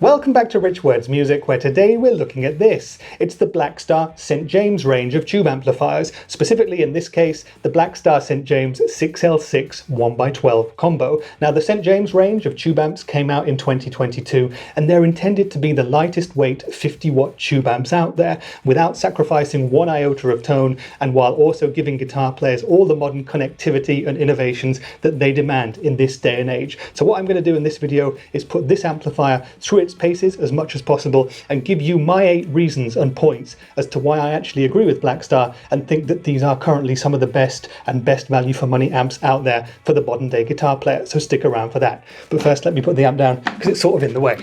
Welcome back to Rich Words Music, where today we're looking at this. It's the Blackstar St. James range of tube amplifiers, specifically in this case, the Blackstar St. James 6L6 1x12 combo. Now the St. James range of tube amps came out in 2022, and they're intended to be the lightest weight 50-watt tube amps out there, without sacrificing one iota of tone, and while also giving guitar players all the modern connectivity and innovations that they demand in this day and age. So what I'm going to do in this video is put this amplifier through its paces as much as possible and give you my 8 reasons and points as to why I actually agree with Blackstar and think that these are currently some of the best and best value for money amps out there for the modern day guitar player, so stick around for that. But first let me put the amp down because it's sort of in the way.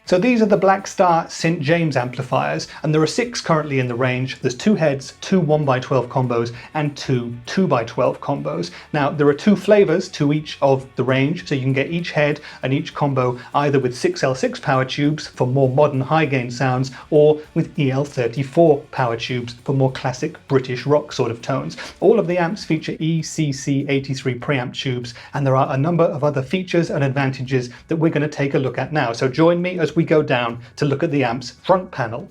So these are the Blackstar St. James amplifiers, and there are 6 currently in the range. There's 2 heads, 2 1x12 combos, and 2 2x12 combos. Now there are 2 flavors to each of the range, so you can get each head and each combo either with 6L6 power tubes for more modern high gain sounds, or with EL34 power tubes for more classic British rock sort of tones. All of the amps feature ECC83 preamp tubes, and there are a number of other features and advantages that we're going to take a look at now. So join me as we go down to look at the amp's front panel.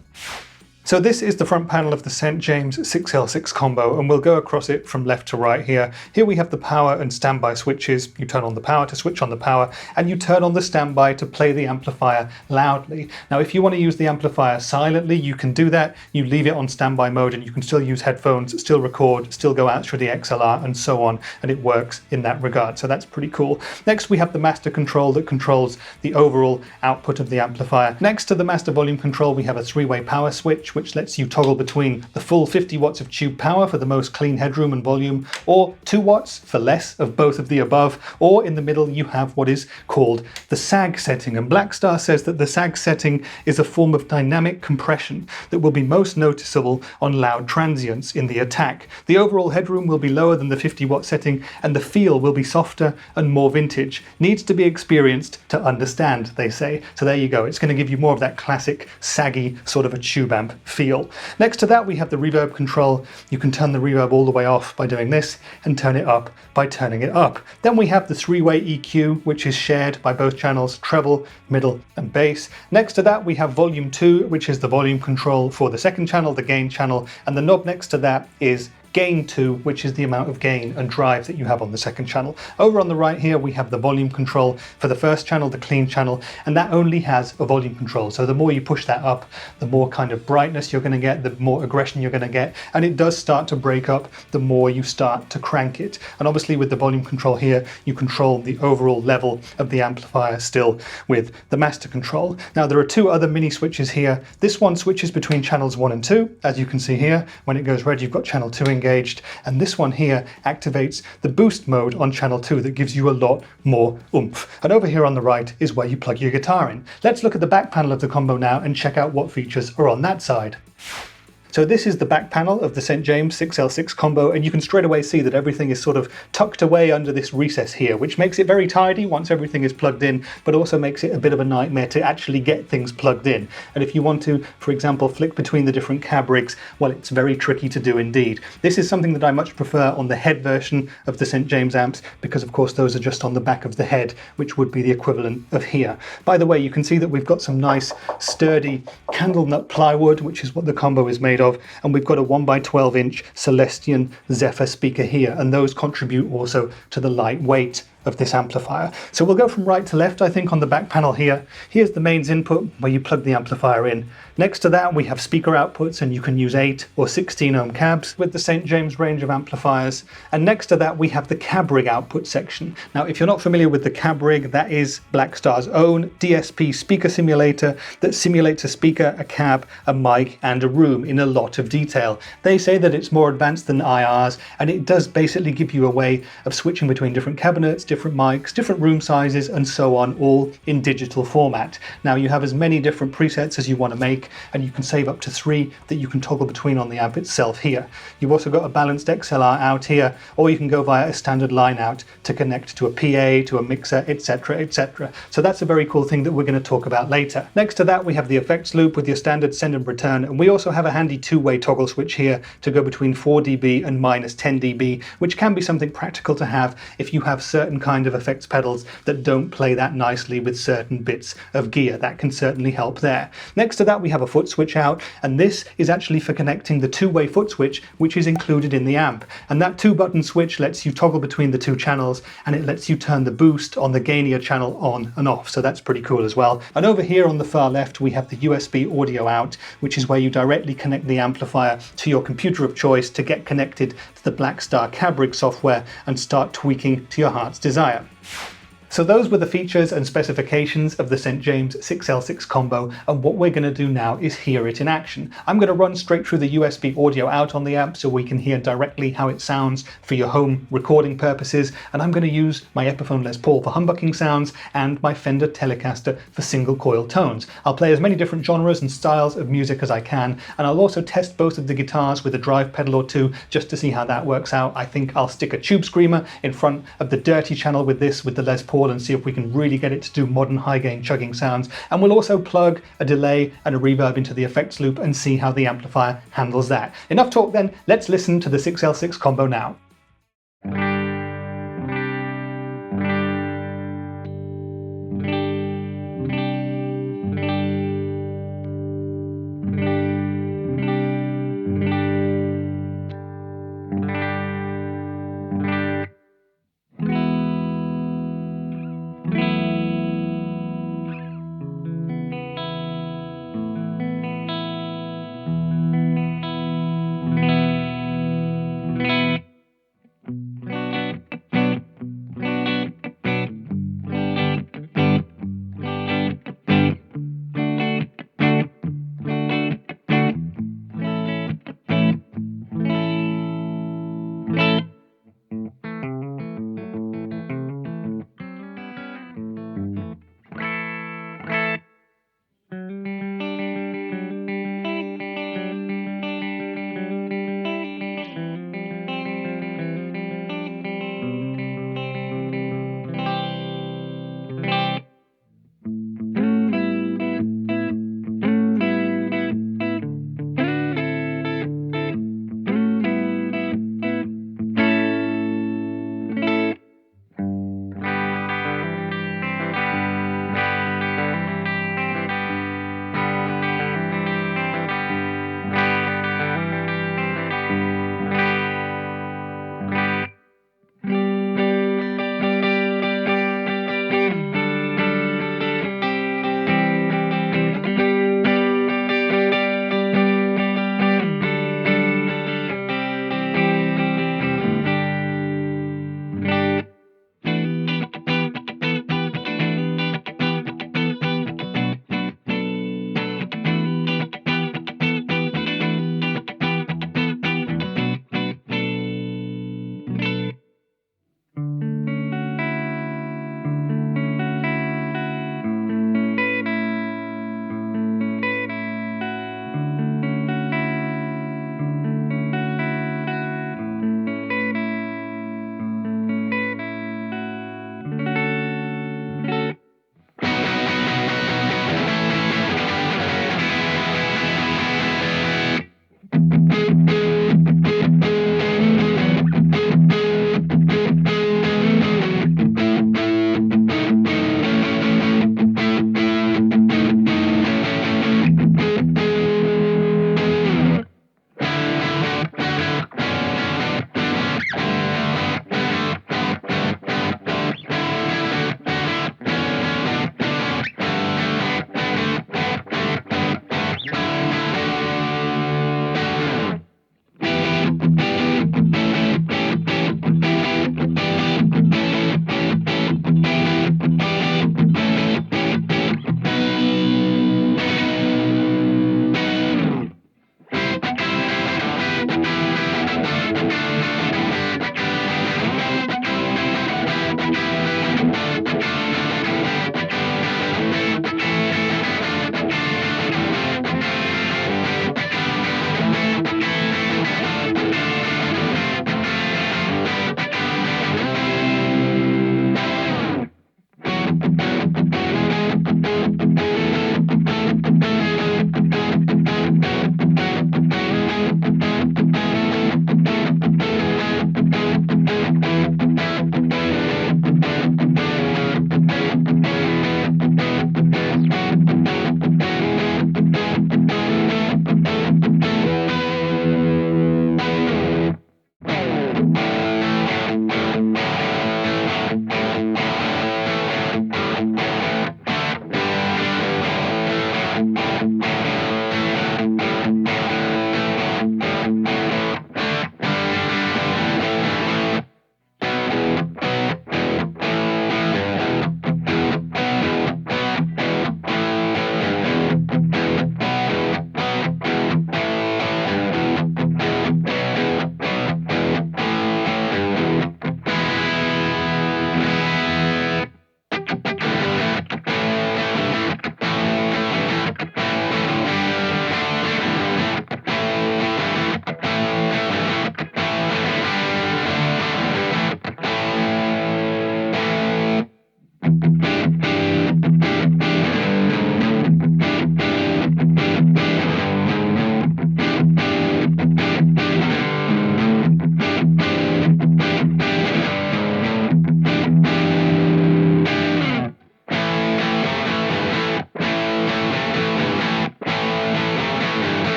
So this is the front panel of the St. James 6L6 combo, and we'll go across it from left to right here. Here we have the power and standby switches. You turn on the power to switch on the power, and you turn on the standby to play the amplifier loudly. Now if you want to use the amplifier silently, you can do that. You leave it on standby mode and you can still use headphones, still record, still go out through the XLR and so on, and it works in that regard. So that's pretty cool. Next we have the master control that controls the overall output of the amplifier. Next to the master volume control we have a 3-way power switch, which lets you toggle between the full 50 watts of tube power for the most clean headroom and volume, or 2 watts for less of both of the above, or in the middle you have what is called the sag setting. And Blackstar says that the sag setting is a form of dynamic compression that will be most noticeable on loud transients in the attack. The overall headroom will be lower than the 50 watt setting, and the feel will be softer and more vintage. Needs to be experienced to understand, they say. So there you go, it's going to give you more of that classic saggy sort of a tube amp feel. Next to that we have the reverb control. You can turn the reverb all the way off by doing this, and turn it up by turning it up. Then we have the 3-way EQ, which is shared by both channels, treble, middle and bass. Next to that we have volume 2, which is the volume control for the second channel, the gain channel, and the knob next to that is gain 2, which is the amount of gain and drive that you have on the second channel. Over on the right here we have the volume control for the first channel, the clean channel, and that only has a volume control. So the more you push that up, the more kind of brightness you're going to get, the more aggression you're going to get, and it does start to break up the more you start to crank it. And obviously with the volume control here, you control the overall level of the amplifier still with the master control. Now there are 2 other mini switches here. This one switches between channels 1 and 2. As you can see here, when it goes red you've got channel 2 engaged, and this one here activates the boost mode on channel 2 that gives you a lot more oomph. And over here on the right is where you plug your guitar in. Let's look at the back panel of the combo now and check out what features are on that side. So this is the back panel of the St. James 6L6 combo, and you can straight away see that everything is sort of tucked away under this recess here, which makes it very tidy once everything is plugged in, but also makes it a bit of a nightmare to actually get things plugged in. And if you want to, for example, flick between the different cab rigs, well, it's very tricky to do indeed. This is something that I much prefer on the head version of the St. James amps, because of course those are just on the back of the head, which would be the equivalent of here. By the way, you can see that we've got some nice sturdy candle nut plywood, which is what the combo is made of, and we've got a 1x12 inch Celestion Zephyr speaker here, and those contribute also to the lightweight of this amplifier. So we'll go from right to left, I think, on the back panel here. Here's the mains input where you plug the amplifier in. Next to that we have speaker outputs, and you can use 8 or 16 ohm cabs with the St. James range of amplifiers. And next to that we have the cab rig output section. Now if you're not familiar with the cab rig, that is Blackstar's own DSP speaker simulator that simulates a speaker, a cab, a mic and a room in a lot of detail. They say that it's more advanced than IRs, and it does basically give you a way of switching between different cabinets, different mics, different room sizes, and so on, all in digital format. Now you have as many different presets as you want to make, and you can save up to 3 that you can toggle between on the amp itself here. You've also got a balanced XLR out here, or you can go via a standard line out to connect to a PA, to a mixer, etc, etc. So that's a very cool thing that we're going to talk about later. Next to that we have the effects loop with your standard send and return, and we also have a handy two-way toggle switch here to go between 4 dB and minus 10 dB, which can be something practical to have if you have certain kind of effects pedals that don't play that nicely with certain bits of gear. That can certainly help there. Next to that we have a foot switch out, and this is actually for connecting the two-way foot switch which is included in the amp, and that 2-button switch lets you toggle between the 2 channels, and it lets you turn the boost on the gainier channel on and off, so that's pretty cool as well. And over here on the far left we have the USB audio out, which is where you directly connect the amplifier to your computer of choice to get connected to the Blackstar cab rig software and start tweaking to your heart's desire. So those were the features and specifications of the St. James 6L6 combo, and what we're going to do now is hear it in action. I'm going to run straight through the USB audio out on the amp so we can hear directly how it sounds for your home recording purposes, and I'm going to use my Epiphone Les Paul for humbucking sounds and my Fender Telecaster for single coil tones. I'll play as many different genres and styles of music as I can, and I'll also test both of the guitars with a drive pedal or two just to see how that works out. I think I'll stick a tube screamer in front of the dirty channel with this, with the Les Paul, and see if we can really get it to do modern high gain chugging sounds. And we'll also plug a delay and a reverb into the effects loop and see how the amplifier handles that. Enough talk then, let's listen to the 6L6 combo now.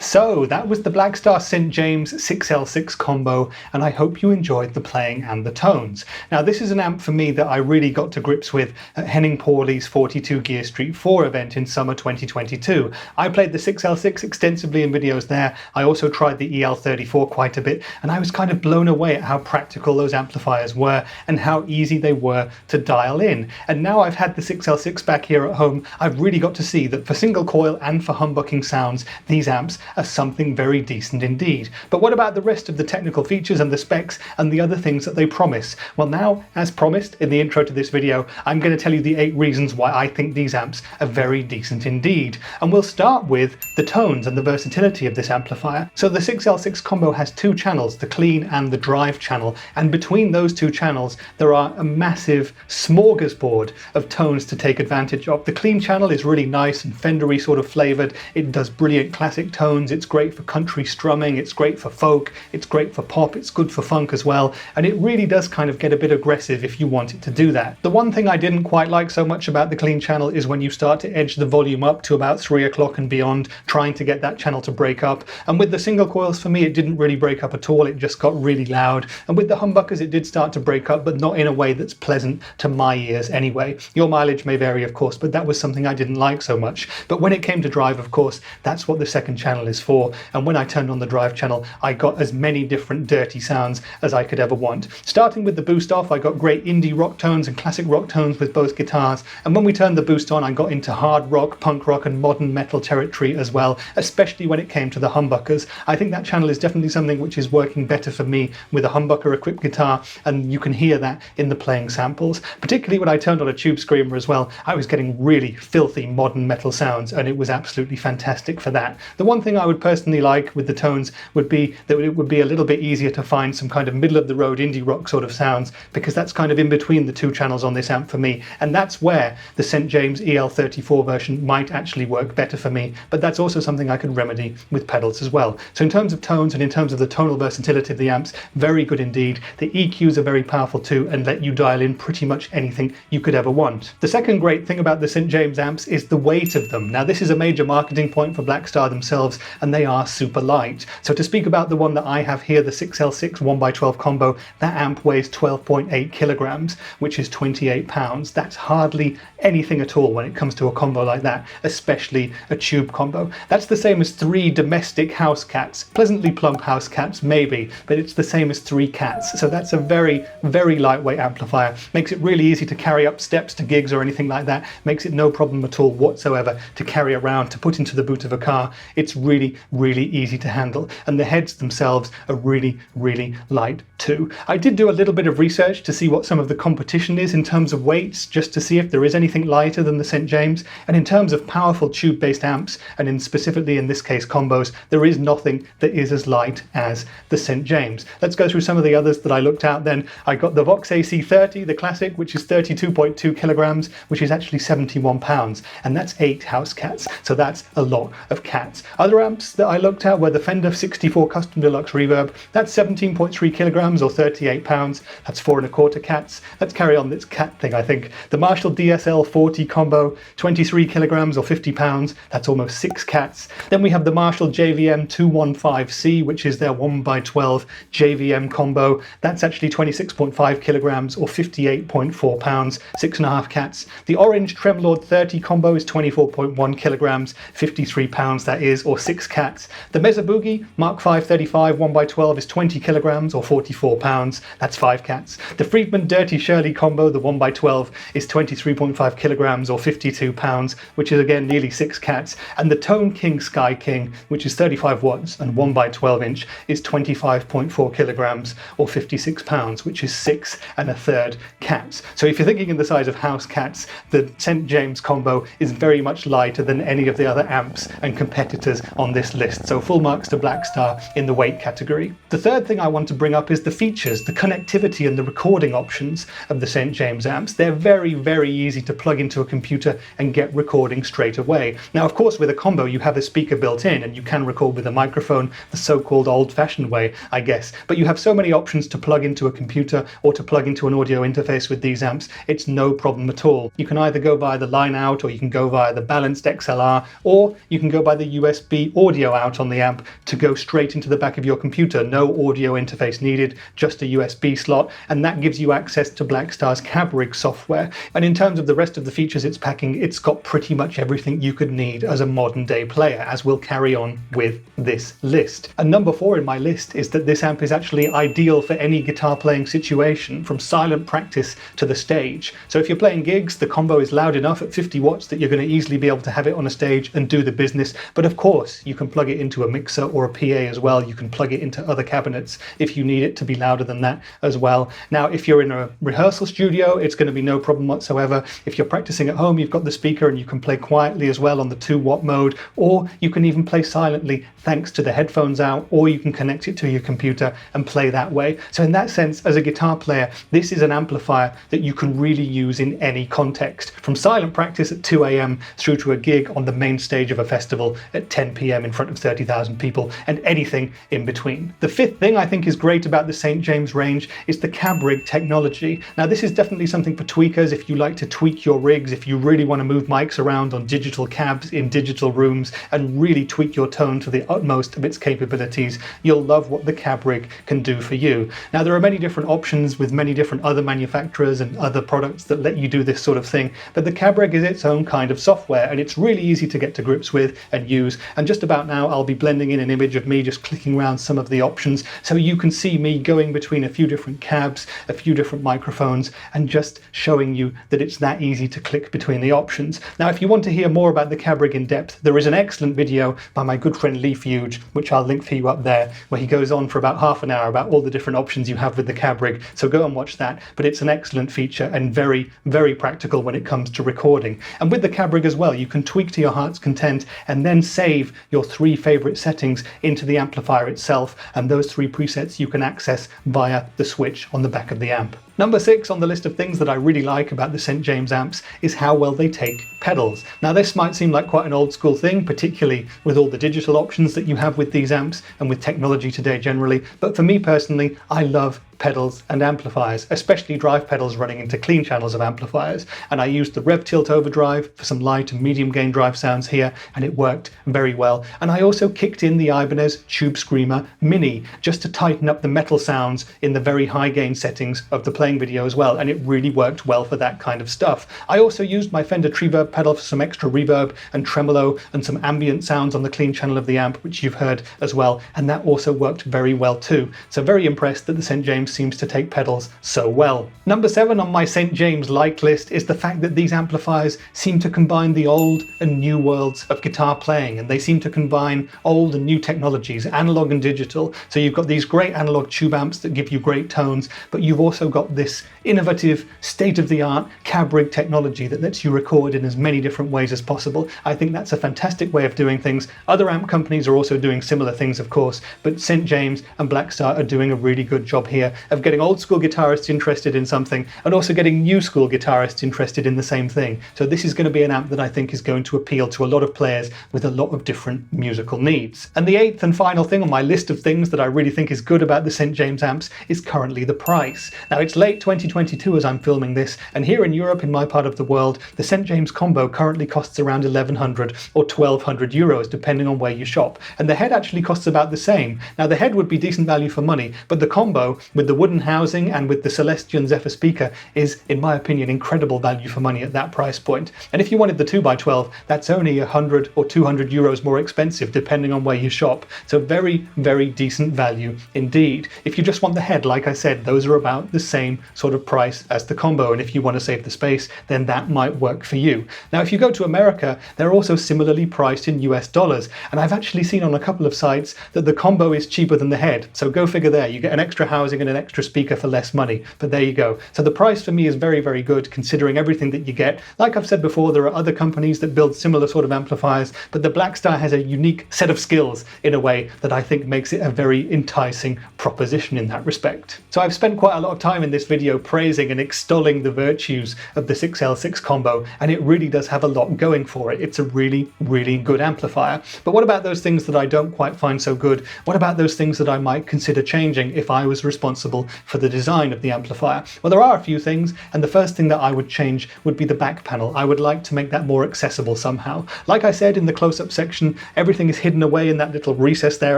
So that was the Blackstar St. James 6L6 combo, and I hope you enjoyed the playing and the tones. Now this is an amp for me that I really got to grips with at Henning Pauly's 42 Gear Street 4 event in summer 2022. I played the 6L6 extensively in videos there. I also tried the EL34 quite a bit, and I was kind of blown away at how practical those amplifiers were and how easy they were to dial in. And now I've had the 6L6 back here at home, I've really got to see that for single coil and for humbucking sounds, these amps are something very decent indeed. But what about the rest of the technical features and the specs and the other things that they promise? Well now, as promised in the intro to this video, I'm going to tell you the 8 reasons why I think these amps are very decent indeed. And we'll start with the tones and the versatility of this amplifier. So the 6L6 combo has 2 channels, the clean and the drive channel, and between those 2 channels there are a massive smorgasbord of tones to take advantage of. The clean channel is really nice and Fender-y sort of flavoured. It does brilliant classic tones. It's great for country strumming, it's great for folk, it's great for pop, it's good for funk as well, and it really does kind of get a bit aggressive if you want it to do that. The one thing I didn't quite like so much about the clean channel is when you start to edge the volume up to about 3 o'clock and beyond, trying to get that channel to break up. And with the single coils, for me, it didn't really break up at all, it just got really loud. And with the humbuckers, it did start to break up, but not in a way that's pleasant to my ears anyway. Your mileage may vary, of course, but that was something I didn't like so much. But when it came to drive, of course, that's what the second channel is for, and when I turned on the drive channel I got as many different dirty sounds as I could ever want. Starting with the boost off, I got great indie rock tones and classic rock tones with both guitars, and when we turned the boost on I got into hard rock, punk rock and modern metal territory as well, especially when it came to the humbuckers. I think that channel is definitely something which is working better for me with a humbucker equipped guitar, and you can hear that in the playing samples. Particularly when I turned on a tube screamer as well, I was getting really filthy modern metal sounds, and it was absolutely fantastic for that. The one thing I would personally like with the tones would be that it would be a little bit easier to find some kind of middle of the road indie rock sort of sounds, because that's kind of in between the 2 channels on this amp for me, and that's where the St. James EL34 version might actually work better for me, but that's also something I could remedy with pedals as well. So in terms of tones and in terms of the tonal versatility of the amps, very good indeed. The EQs are very powerful too and let you dial in pretty much anything you could ever want. The second great thing about the St. James amps is the weight of them. Now this is a major marketing point for Blackstar themselves, and they are super light. So to speak about the one that I have here, the 6L6 1x12 combo, that amp weighs 12.8 kilograms, which is 28 pounds. That's hardly anything at all when it comes to a combo like that, especially a tube combo. That's the same as 3 domestic house cats, pleasantly plump house cats maybe, but it's the same as 3 cats. So that's a very, very lightweight amplifier. Makes it really easy to carry up steps to gigs or anything like that. Makes it no problem at all whatsoever to carry around, to put into the boot of a car. It's really, really easy to handle, and the heads themselves are really, really light too. I did do a little bit of research to see what some of the competition is in terms of weights, just to see if there is anything lighter than the St. James, and in terms of powerful tube-based amps, and specifically in this case combos, there is nothing that is as light as the St. James. Let's go through some of the others that I looked at then. I got the Vox AC30, the classic, which is 32.2 kilograms, which is actually 71 pounds, and that's 8 house cats, so that's a lot of cats. Other amps that I looked at were the Fender 64 Custom Deluxe Reverb, that's 17.3 kilograms or 38 pounds, that's 4¼ cats. Let's carry on this cat thing, I think. The Marshall DSL 40 combo, 23 kilograms or 50 pounds, that's almost 6 cats. Then we have the Marshall JVM 215C, which is their 1x12 JVM combo, that's actually 26.5 kilograms or 58.4 pounds, 6½ cats. The Orange Tremlord 30 combo is 24.1 kilograms, 53 pounds that is, or 6 cats. The Mesa Boogie Mark 535 1x12 is 20 kilograms or 44 pounds, that's 5 cats. The Friedman Dirty Shirley combo, the 1x12, is 23.5 kilograms or 52 pounds, which is again nearly 6 cats. And the Tone King Sky King, which is 35 watts and 1x12 inch, is 25.4 kilograms or 56 pounds, which is 6⅓ cats. So if you're thinking in the size of house cats, the St. James combo is very much lighter than any of the other amps and competitors on this list. So full marks to Blackstar in the weight category. The third thing I want to bring up is the features, the connectivity and the recording options of the St. James amps. They're very, very easy to plug into a computer and get recording straight away. Now, of course, with a combo, you have a speaker built in and you can record with a microphone, the so-called old-fashioned way, I guess. But you have so many options to plug into a computer or to plug into an audio interface with these amps, it's no problem at all. You can either go via the line out, or you can go via the balanced XLR, or you can go by the USB the audio out on the amp to go straight into the back of your computer. No audio interface needed, just a USB slot, and that gives you access to Blackstar's cab rig software. And in terms of the rest of the features it's packing, it's got pretty much everything you could need as a modern day player, as we'll carry on with this list. And number 4 in my list is that this amp is actually ideal for any guitar playing situation, from silent practice to the stage. So if you're playing gigs, the combo is loud enough at 50 watts that you're going to easily be able to have it on a stage and do the business. But of course, you can plug it into a mixer or a PA as well. You can plug it into other cabinets if you need it to be louder than that as well. Now, if you're in a rehearsal studio, it's going to be no problem whatsoever. If you're practicing at home, you've got the speaker and you can play quietly as well on the 2-watt mode, or you can even play silently thanks to the headphones out, or you can connect it to your computer and play that way. So in that sense, as a guitar player, this is an amplifier that you can really use in any context, from silent practice at 2 a.m. through to a gig on the main stage of a festival at 10 p.m. in front of 30,000 people, and anything in between. The 5th thing I think is great about the St. James range is the cab rig technology. Now, this is definitely something for tweakers. If you like to tweak your rigs, if you really want to move mics around on digital cabs in digital rooms and really tweak your tone to the utmost of its capabilities, you'll love what the cab rig can do for you. Now, there are many different options with many different other manufacturers and other products that let you do this sort of thing, but the cab rig is its own kind of software, and it's really easy to get to grips with and use. And just about now I'll be blending in an image of me just clicking around some of the options so you can see me going between a few different cabs, a few different microphones, and just showing you that it's that easy to click between the options. Now, if you want to hear more about the cab rig in depth, there is an excellent video by my good friend Lee Fuge, which I'll link for you up there, where he goes on for about half an hour about all the different options you have with the cab rig. So go and watch that. But it's an excellent feature and very, very practical when it comes to recording. And with the cab rig as well, you can tweak to your heart's content and then save your 3 favorite settings into the amplifier itself. And those 3 presets you can access via the switch on the back of the amp. Number 6 on the list of things that I really like about the St. James amps is how well they take pedals. Now, this might seem like quite an old school thing, particularly with all the digital options that you have with these amps and with technology today generally, but for me personally, I love pedals and amplifiers, especially drive pedals running into clean channels of amplifiers. And I used the Revv Tilt overdrive for some light and medium gain drive sounds here, and it worked very well. And I also kicked in the Ibanez Tube Screamer Mini just to tighten up the metal sounds in the very high gain settings of the playing video as well, and it really worked well for that kind of stuff. I also used my Fender Tre-Verb pedal for some extra reverb and tremolo and some ambient sounds on the clean channel of the amp, which you've heard as well, and that also worked very well too. So very impressed that the St. James seems to take pedals so well. Number 7 on my St. James like list is the fact that these amplifiers seem to combine the old and new worlds of guitar playing, and they seem to combine old and new technologies, analog and digital. So you've got these great analog tube amps that give you great tones, but you've also got this innovative, state-of-the-art cab rig technology that lets you record in as many different ways as possible. I think that's a fantastic way of doing things. Other amp companies are also doing similar things, of course, but St. James and Blackstar are doing a really good job here of getting old school guitarists interested in something and also getting new school guitarists interested in the same thing. So this is going to be an amp that I think is going to appeal to a lot of players with a lot of different musical needs. And the 8th and final thing on my list of things that I really think is good about the St. James amps is currently the price. Now, it's late 2022 as I'm filming this, and here in Europe, in my part of the world, the St. James combo currently costs around 1,100 or 1,200 euros, depending on where you shop. And the head actually costs about the same. Now, the head would be decent value for money, but the combo with the wooden housing and with the Celestion Zephyr speaker is, in my opinion, incredible value for money at that price point. And if you wanted the 2x12, that's only 100 or 200 euros more expensive, depending on where you shop. So very, very decent value indeed. If you just want the head, like I said, those are about the same sort of price as the combo, and if you want to save the space, then that might work for you. Now, if you go to America, they're also similarly priced in US dollars, and I've actually seen on a couple of sites that the combo is cheaper than the head. So go figure there. You get an extra housing and an extra speaker for less money, but there you go. So the price for me is very, very good considering everything that you get. Like I've said before, there are other companies that build similar sort of amplifiers, but the Blackstar has a unique set of skills in a way that I think makes it a very enticing proposition in that respect. So I've spent quite a lot of time in this video praising and extolling the virtues of the 6L6 combo, and it really does have a lot going for it. It's a really, really good amplifier. But what about those things that I don't quite find so good? What about those things that I might consider changing if I was responsible responsible for the design of the amplifier? Well, there are a few things, and the first thing that I would change would be the back panel. I would like to make that more accessible somehow. Like I said in the close-up section, everything is hidden away in that little recess there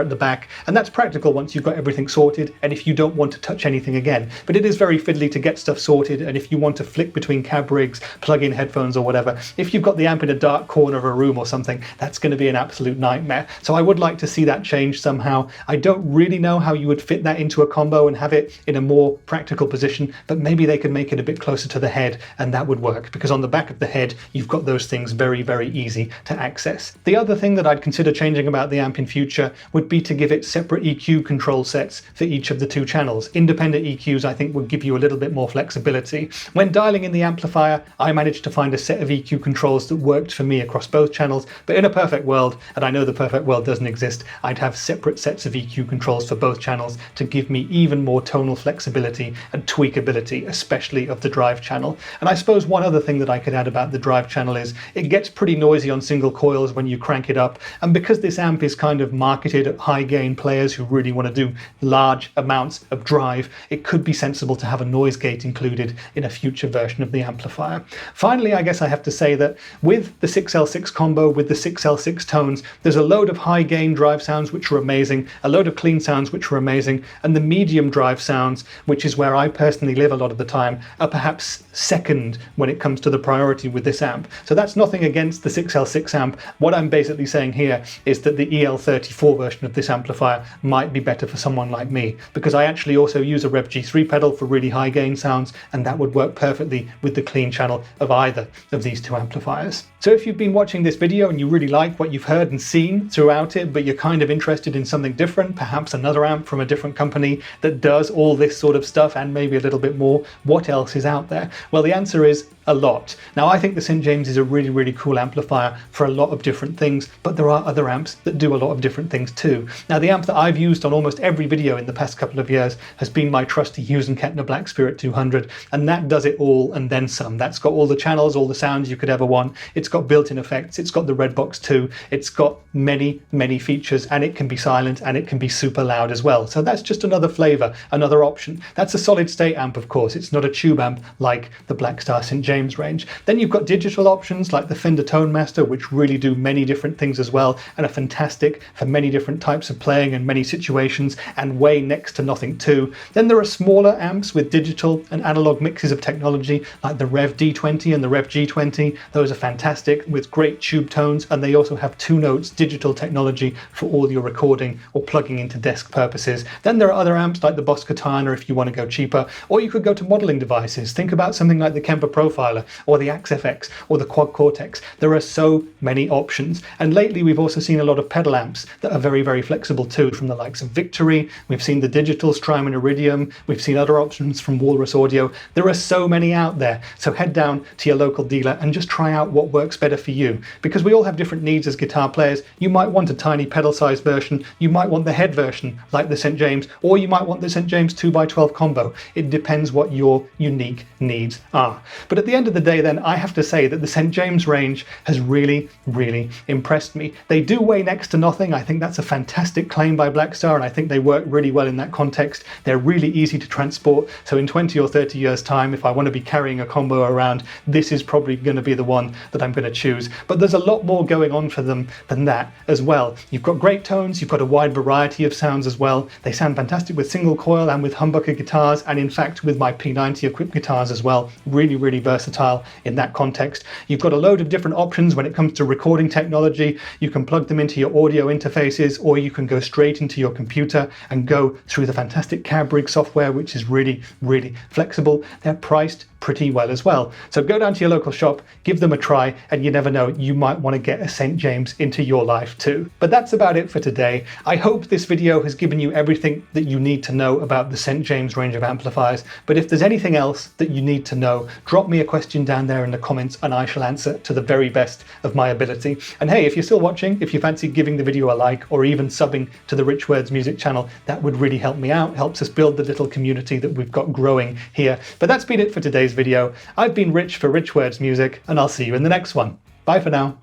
at the back, and that's practical once you've got everything sorted and if you don't want to touch anything again. But it is very fiddly to get stuff sorted, and if you want to flick between cab rigs, plug in headphones or whatever, if you've got the amp in a dark corner of a room or something, that's going to be an absolute nightmare. So I would like to see that change somehow. I don't really know how you would fit that into a combo and have it in a more practical position, but maybe they could make it a bit closer to the head and that would work, because on the back of the head you've got those things very, very easy to access. The other thing that I'd consider changing about the amp in future would be to give it separate EQ control sets for each of the two channels. Independent EQs I think would give you a little bit more flexibility. When dialing in the amplifier, I managed to find a set of EQ controls that worked for me across both channels, but in a perfect world, and I know the perfect world doesn't exist, I'd have separate sets of EQ controls for both channels to give me even more tonal flexibility and tweakability, especially of the drive channel. And I suppose one other thing that I could add about the drive channel is it gets pretty noisy on single coils when you crank it up, and because this amp is kind of marketed at high gain players who really want to do large amounts of drive, it could be sensible to have a noise gate included in a future version of the amplifier. Finally, I guess I have to say that with the 6L6 combo, with the 6L6 tones, there's a load of high gain drive sounds which are amazing, a load of clean sounds which are amazing, and the medium drive sounds, which is where I personally live a lot of the time, are perhaps second when it comes to the priority with this amp. So that's nothing against the 6L6 amp. What I'm basically saying here is that the EL34 version of this amplifier might be better for someone like me, because I actually also use a Revv G3 pedal for really high gain sounds, and that would work perfectly with the clean channel of either of these two amplifiers. So if you've been watching this video and you really like what you've heard and seen throughout it, but you're kind of interested in something different, perhaps another amp from a different company that does all this sort of stuff and maybe a little bit more, what else is out there? Well, the answer is a lot. Now, I think the St. James is a really, really cool amplifier for a lot of different things, but there are other amps that do a lot of different things too. Now, the amp that I've used on almost every video in the past couple of years has been my trusty Hughes & Kettner Black Spirit 200, and that does it all and then some. That's got all the channels, all the sounds you could ever want. It's got built-in effects, it's got the red box too, it's got many, many features, and it can be silent and it can be super loud as well. So that's just another flavor, another option. That's a solid state amp, of course. It's not a tube amp like the Blackstar St. James range. Then you've got digital options like the Fender Tone Master, which really do many different things as well and are fantastic for many different types of playing and many situations, and weigh next to nothing too. Then there are smaller amps with digital and analog mixes of technology like the Revv D20 and the Revv G20. Those are fantastic with great tube tones, and they also have 2 notes digital technology for all your recording or plugging into desk purposes. Then there are other amps like the Boss Katana if you want to go cheaper, or you could go to modeling devices. Think about something like the Kemper Profiler or the Axe FX or the Quad Cortex. There are so many options, and lately we've also seen a lot of pedal amps that are very, very flexible too, from the likes of Victory. We've seen the digital Strymon Iridium, we've seen other options from Walrus Audio. There are so many out there, so head down to your local dealer and just try out what works better for you, because we all have different needs as guitar players. You might want a tiny pedal size version, you might want the head version like the St. James, or you might want the St. James 2x12 combo. It depends what your unique needs are. But at the end of the day then, I have to say that the St. James range has really, really impressed me. They do weigh next to nothing. I think that's a fantastic claim by Blackstar, and I think they work really well in that context. They're really easy to transport, so in 20 or 30 years time, if I want to be carrying a combo around, this is probably going to be the one that I'm going to choose. But there's a lot more going on for them than that as well. You've got great tones, you've got a wide variety of sounds as well. They sound fantastic with single coil and with humbucker guitars, and in fact with my P90 equipped guitars as well. Really, really versatile in that context. You've got a load of different options when it comes to recording technology. You can plug them into your audio interfaces, or you can go straight into your computer and go through the fantastic cab rig software, which is really, really flexible. They're priced pretty well as well. So go down to your local shop, give them a try, and you never know, you might want to get a St. James into your life too. But that's about it for today. I hope this video has given you everything that you need to know about the St. James range of amplifiers, but if there's anything else that you need to know, drop me a question down there in the comments and I shall answer to the very best of my ability. And hey, if you're still watching, if you fancy giving the video a like or even subbing to the Rich Words music channel, that would really help me out, helps us build the little community that we've got growing here. But that's been it for today's video. I've been Rich for Rich Words Music, and I'll see you in the next one. Bye for now.